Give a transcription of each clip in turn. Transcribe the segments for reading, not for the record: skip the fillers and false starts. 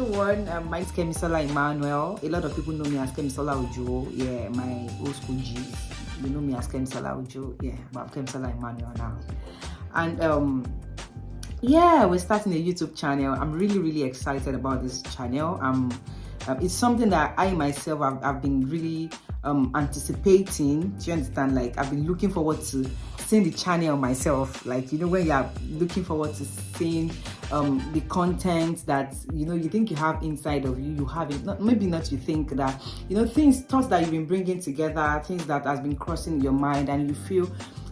everyone. My name is Kemisola Emmanuel. A lot of people know me as Kemisola Àajò. Yeah, my old school G's. You know me as Kemisola Àajò. Yeah, but I'm Kemisola Emmanuel now. And yeah, we're starting a YouTube channel. I'm really excited about this channel. It's something that I myself I've been really anticipating. Do you understand? Like, I've been looking forward to seeing the channel myself. Like, you know, when you're looking forward to seeing the content that, you know, you think you have inside of you have it. Maybe not you think that, you know, thoughts that you've been bringing together, things that has been crossing your mind, and you feel,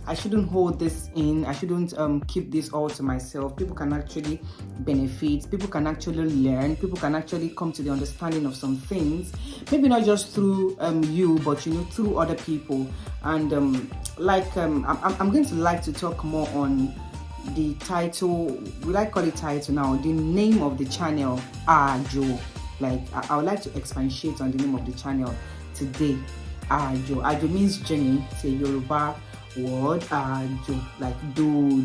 I shouldn't hold this in. I shouldn't keep this all to myself. People can actually benefit. People can actually learn. People can actually come to the understanding of some things. Maybe not just through you, but, you know, through other people. And I'm going to like to talk more on the title. Will I call it title now? The name of the channel, Àajò. Like, I would like to expatiate on the name of the channel today. Àajò. Àajò means journey. It's a Yoruba word. Àajò, like do.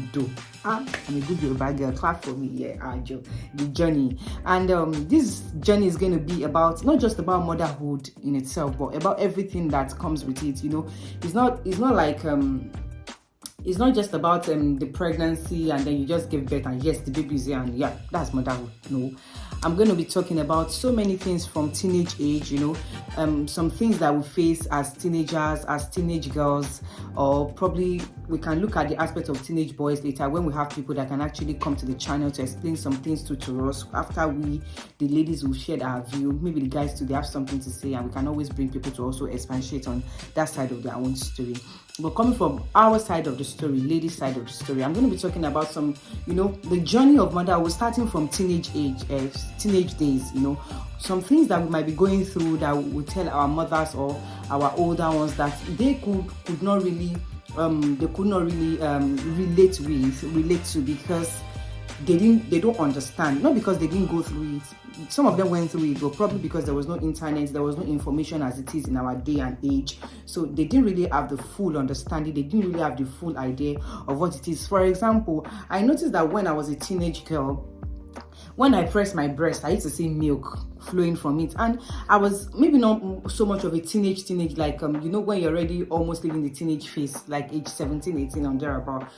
I'm a good Yoruba girl. Clap for me. Yeah, Àajò, the journey. And this journey is going to be about, not just about motherhood in itself, but about everything that comes with it. You know, it's not like it's not just about the pregnancy and then you just give birth and yes, the baby's here and yeah, that's motherhood. No, I'm going to be talking about so many things from teenage age, you know, some things that we face as teenagers, as teenage girls, or probably we can look at the aspect of teenage boys later when we have people that can actually come to the channel to explain some things to us. After we, the ladies, will share our view, maybe the guys too, they have something to say, and we can always bring people to also expatiate on that side of their own story. But coming from our side of the story, ladies' side of the story, I'm going to be talking about some, you know, the journey of motherhood starting from teenage days, you know, some things that we might be going through that we tell our mothers or our older ones that they could not really relate to because they don't understand. Not because they didn't go through it. Some of them went through it, but probably because there was no internet, there was no information as it is in our day and age. So they didn't really have the full understanding. They didn't really have the full idea of what it is. For example, I noticed that when I was a teenage girl, when I pressed my breast, I used to see milk flowing from it. And I was maybe not so much of a teenage, like, you know, when you're already almost leaving the teenage phase, like age 17, 18 and thereabout.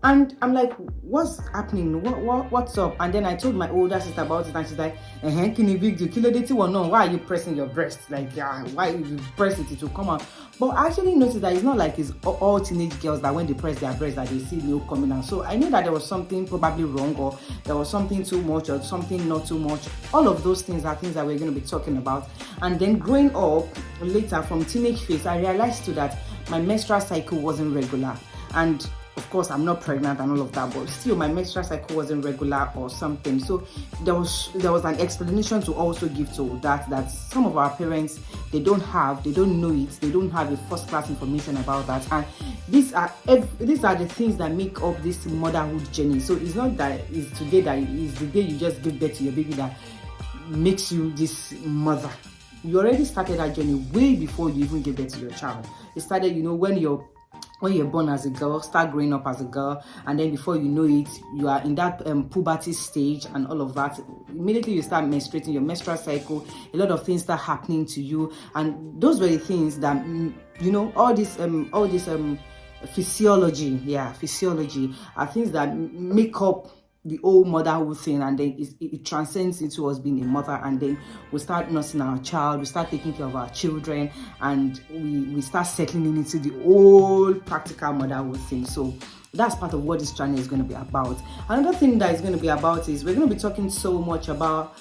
And I'm like, what's happening? What's up? And then I told my older sister about it, and she's like, why are you pressing your breast? Like, yeah, why you press it to come out? But I actually noticed that it's not like it's all teenage girls that when they press their breast that they see milk coming out. So I knew that there was something probably wrong, or there was something too much or something not too much. All of those things are things that we're going to be talking about. And then growing up later from teenage phase, I realized too that my menstrual cycle wasn't regular. And of course, I'm not pregnant and all of that, but still my menstrual cycle wasn't regular or something. So there was an explanation to also give to that some of our parents, they don't know it, they don't have a first-class information about that. And these are the things that make up this motherhood journey. So it's not that it's today that is the day you just give birth to your baby that makes you this mother. You already started that journey way before you even give birth to your child. It started, you know, when you're born as a girl, start growing up as a girl, and then before you know it, you are in that puberty stage and all of that. Immediately you start menstruating, your menstrual cycle, a lot of things start happening to you, and those were the things that, you know, all this physiology are things that make up the whole motherhood thing, and then it transcends into us being a mother, and then we start nursing our child, we start taking care of our children, and we start settling into the whole practical motherhood thing. So that's part of what this channel is going to be about. Another thing that is going to be about is we're going to be talking so much about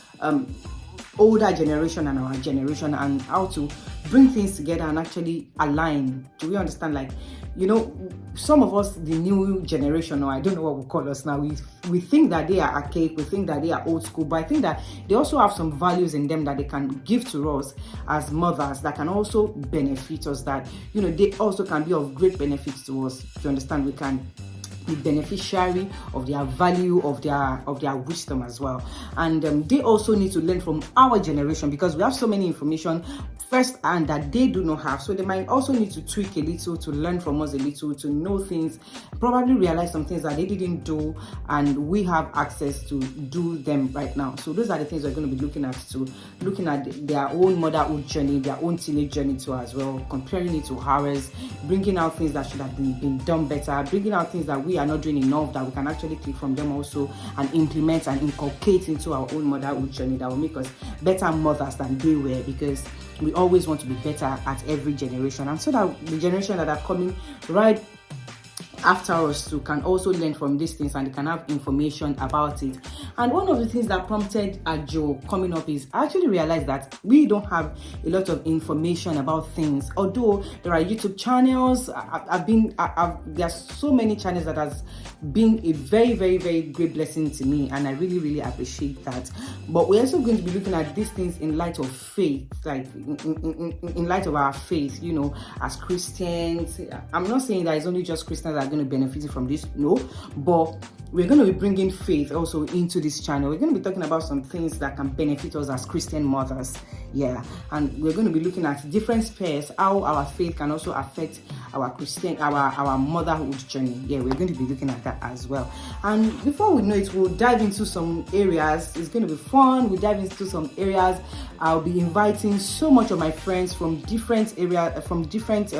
older generation and our generation, and how to bring things together and actually align. Do we understand? Like, you know, some of us, the new generation, or I don't know what we call us now, we think that they are archaic, we think that they are old school, but I think that they also have some values in them that they can give to us as mothers that can also benefit us, that, you know, they also can be of great benefits to us. To understand, we can the beneficiary of their value, of their wisdom as well. And they also need to learn from our generation, because we have so many information first and that they do not have. So they might also need to tweak a little, to learn from us a little, to know things, probably realize some things that they didn't do and we have access to do them right now. So those are the things we're going to be looking at too, looking at their own motherhood journey, their own teenage journey too as well, comparing it to ours, bringing out things that should have been done better, bringing out things that we are not doing enough that we can actually take from them also and implement and inculcate into our own motherhood journey that will make us better mothers than they were, because we always want to be better at every generation, and so that the generation that are coming right after us too can also learn from these things and they can have information about it. And one of the things that prompted Àajò coming up is I actually realized that we don't have a lot of information about things. Although there are YouTube channels, there's so many channels that has been a very, very, very great blessing to me, and I really, really appreciate that. But we're also going to be looking at these things in light of faith, like in light of our faith, you know, as Christians. I'm not saying that it's only just Christians that are going to benefit from this, no, but we're going to be bringing faith also into this channel. We're going to be talking about some things that can benefit us as Christian mothers, yeah, and we're going to be looking at different spheres, how our faith can also affect our our motherhood journey. Yeah, we're going to be looking at that as well. And before we know it, we'll dive into some areas. It's going to be fun. We'll dive into some areas. I'll be inviting so much of my friends from different areas, from different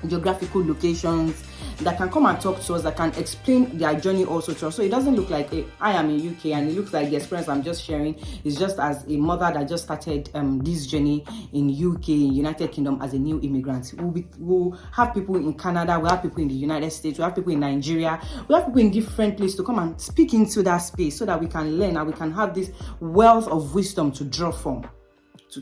geographical locations, that can come and talk to us, that can explain their journey also to us. So it doesn't look like I am in UK and it looks like the experience I'm just sharing is just as a mother that just started this journey in UK, United Kingdom, as a new immigrant. We'll have people in Canada, we'll have people in the United States, we'll have people in Nigeria, we'll have people in different places to come and speak into that space so that we can learn and we can have this wealth of wisdom to draw from.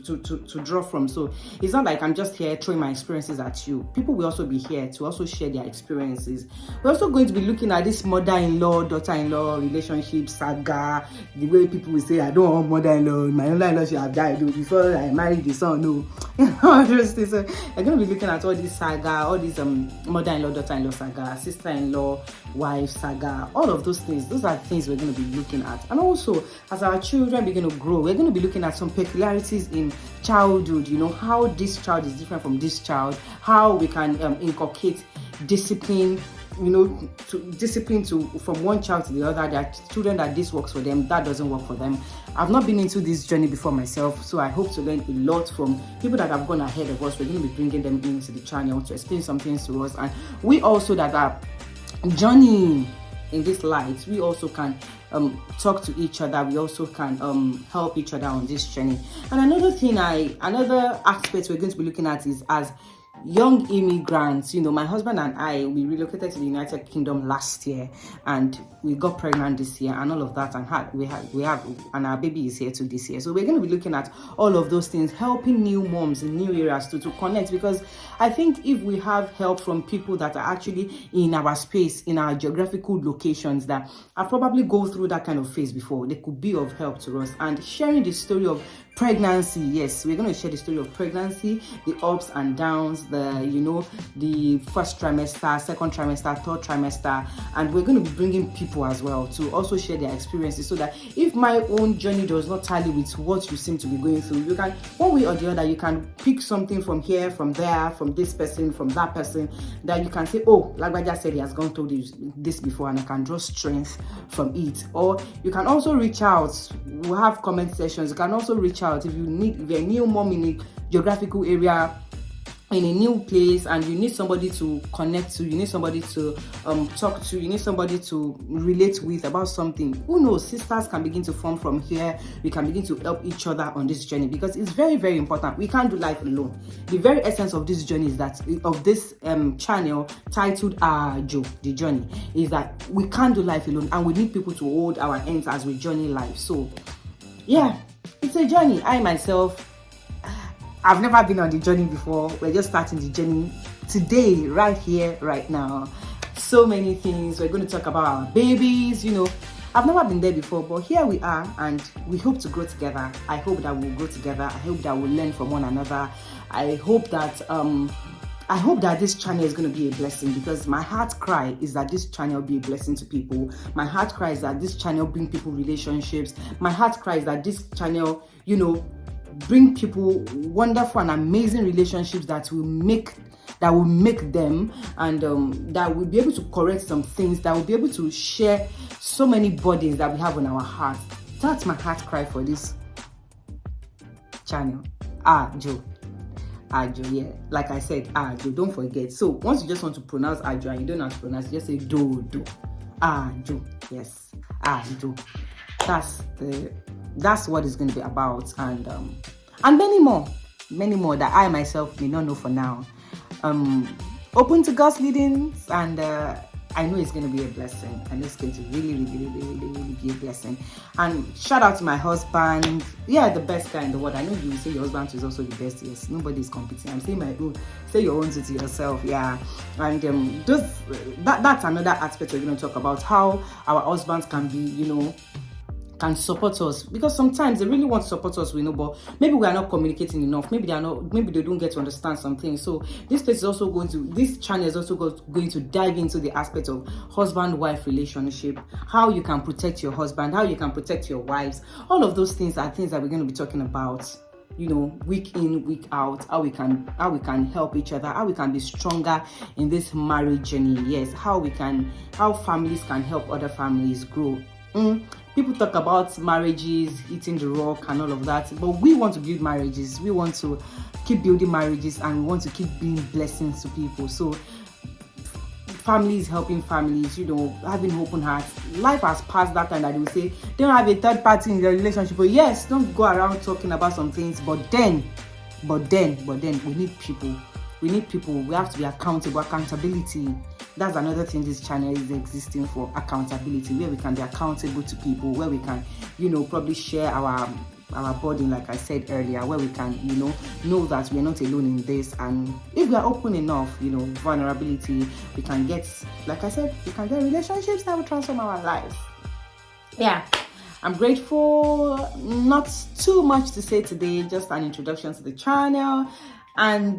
To draw from. So it's not like I'm just here throwing my experiences at you. People will also be here to also share their experiences. We're also going to be looking at this mother-in-law, daughter-in-law relationship saga, the way people will say, I don't want mother-in-law, my mother-in-law should have died before I married the son. No. So I'm going to be looking at all this saga, all these mother-in-law, daughter-in-law saga, sister-in-law, wife saga, all of those things. Those are things we're going to be looking at. And also, as our children begin to grow, we're going to be looking at some peculiarities in childhood, you know, how this child is different from this child, how we can inculcate discipline, you know, discipline from one child to the other. There are children that this works for them, that doesn't work for them. I've not been into this journey before myself, so I hope to learn a lot from people that have gone ahead of us. We're going to be bringing them into the channel to explain some things to us, and we also that are journeying in this light, we also can talk to each other. We also can help each other on this journey. And another aspect we're going to be looking at is as young immigrants. You know, my husband and I, we relocated to the United Kingdom last year, and we got pregnant this year, and all of that, and we have, and our baby is here too this year. So we're going to be looking at all of those things, helping new moms in new areas to connect, because I think if we have help from people that are actually in our space, in our geographical locations, that have probably go through that kind of phase before, they could be of help to us. And sharing the story of pregnancy, yes, we're going to share the story of pregnancy, the ups and downs, the first trimester, second trimester, third trimester, and we're going to be bringing people as well to also share their experiences, so that if my own journey does not tally with what you seem to be going through, you can, one way or the other, you can pick something from here, from there, from this person, from that person, that you can say, oh, like I just said, he has gone through this before, and I can draw strength from it. Or you can also reach out. We'll have comment sessions. You can also reach out if you're a new mom in a geographical area, in a new place, and you need somebody to connect to, you need somebody to talk to, you need somebody to relate with about something. Who knows, sisters can begin to form from here. We can begin to help each other on this journey, because it's very, very important. We can't do life alone. The very essence of this journey is that, of this channel titled Àajò, the journey, is that we can't do life alone, and we need people to hold our hands as we journey life. So yeah, it's a journey. I myself, I've never been on the journey before. We're just starting the journey today, right here, right now. So many things. We're going to talk about our babies. You know, I've never been there before, but here we are, and we hope to grow together. I hope that we'll grow together. I hope that we'll learn from one another. I hope that I hope that this channel is going to be a blessing, because my heart cry is that this channel be a blessing to people. My heart cry is that this channel bring people relationships. My heart cry is that this channel, you know, bring people wonderful and amazing relationships that will make them, and that will be able to correct some things, that will be able to share so many burdens that we have on our hearts. That's my heart cry for this channel. Àajò, yeah. Like I said, Àajò, don't forget. So once you just want to pronounce Àajò and you don't know how to pronounce it, just say do. Àajò, yes, Àajò. That's what it's going to be about, and many more that I myself may not know for now. Open to God's leadings, and I know it's going to be a blessing, and it's going to really be a blessing. And shout out to my husband. Yeah, the best guy in the world. I know you say your husband is also the best. Yes, nobody is competing. I'm saying my own. Say your own to yourself. Yeah, and that's another aspect we're going to talk about, how our husbands can be, you know, can support us, because sometimes they really want to support us, we know, but maybe we are not communicating enough. Maybe they don't get to understand something. So this channel is also going to dive into the aspect of husband-wife relationship, how you can protect your husband, how you can protect your wives. All of those things are things that we're going to be talking about, you know, week in, week out, how we can help each other, how we can be stronger in this marriage journey. Yes, how families can help other families grow. People talk about marriages, eating the rock and all of that, but we want to build marriages. We want to keep building marriages, and we want to keep being blessings to people. So families helping families, you know, having open hearts. Life has passed that time that they will say they don't have a third party in their relationship. But yes, don't go around talking about some things. But then we need people. We need people. We have to be accountable. Accountability. That's another thing this channel is existing for, accountability, where we can be accountable to people, where we can, you know, probably share our burden, like I said earlier, where we can, you know that we're not alone in this. And if we are open enough, you know, vulnerability, we can get, like I said, we can get relationships that will transform our lives. Yeah. I'm grateful. Not too much to say today, just an introduction to the channel. And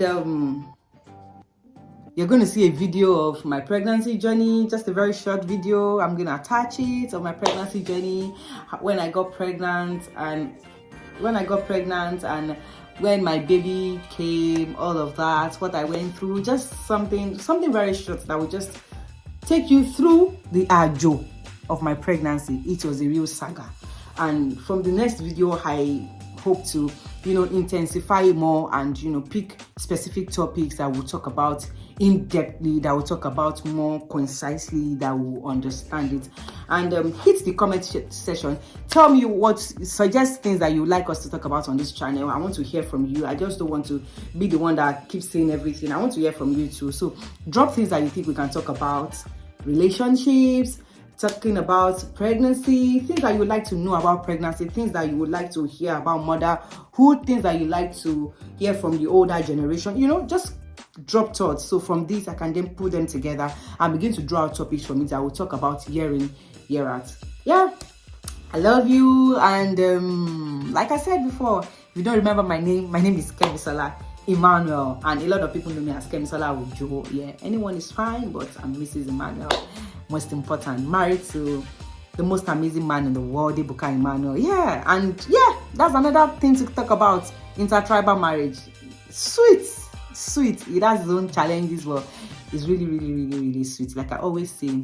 you're going to see a video of my pregnancy journey, just a very short video. I'm going to attach it of my pregnancy journey, when I got pregnant and when my baby came, all of that, what I went through, just something very short that will just take you through the Àajò of my pregnancy. It was a real saga. And from the next video, I hope to, you know, intensify more and, you know, pick specific topics that we'll talk about in-depthly, that we'll talk about more concisely, that we'll understand it. And hit the comment section. Tell me suggest things that you would like us to talk about on this channel. I want to hear from you. I just don't want to be the one that keeps saying everything. I want to hear from you too. So drop things that you think we can talk about. Relationships, talking about pregnancy, things that you would like to know about pregnancy, things that you would like to hear about motherhood, things that you like to hear from the older generation. You know, just drop thoughts. So from this, I can then put them together and begin to draw out topics from it that I will talk about year in, year out. Yeah, I love you. And like I said before, if you don't remember my name is Kemisola Emmanuel, and a lot of people know me as Kemisola Àajò. Yeah, anyone is fine, but I'm Mrs. Emmanuel. Most important, married to the most amazing man in the world, Ebuka Emmanuel. Yeah, and yeah, that's another thing to talk about, intertribal marriage. Sweet. It has its own challenges, but it's really sweet. Like I always say,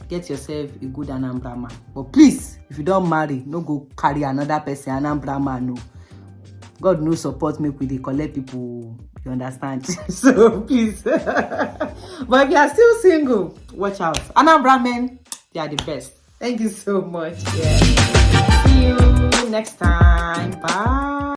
get yourself a good Anambra man. But please, if you don't marry, no go carry another person, Anambra man, no. God no support me with the collect people, you understand? So please. But if you are still single, watch out. Anambra men, they are the best. Thank you so much. Yeah. See you next time. Bye.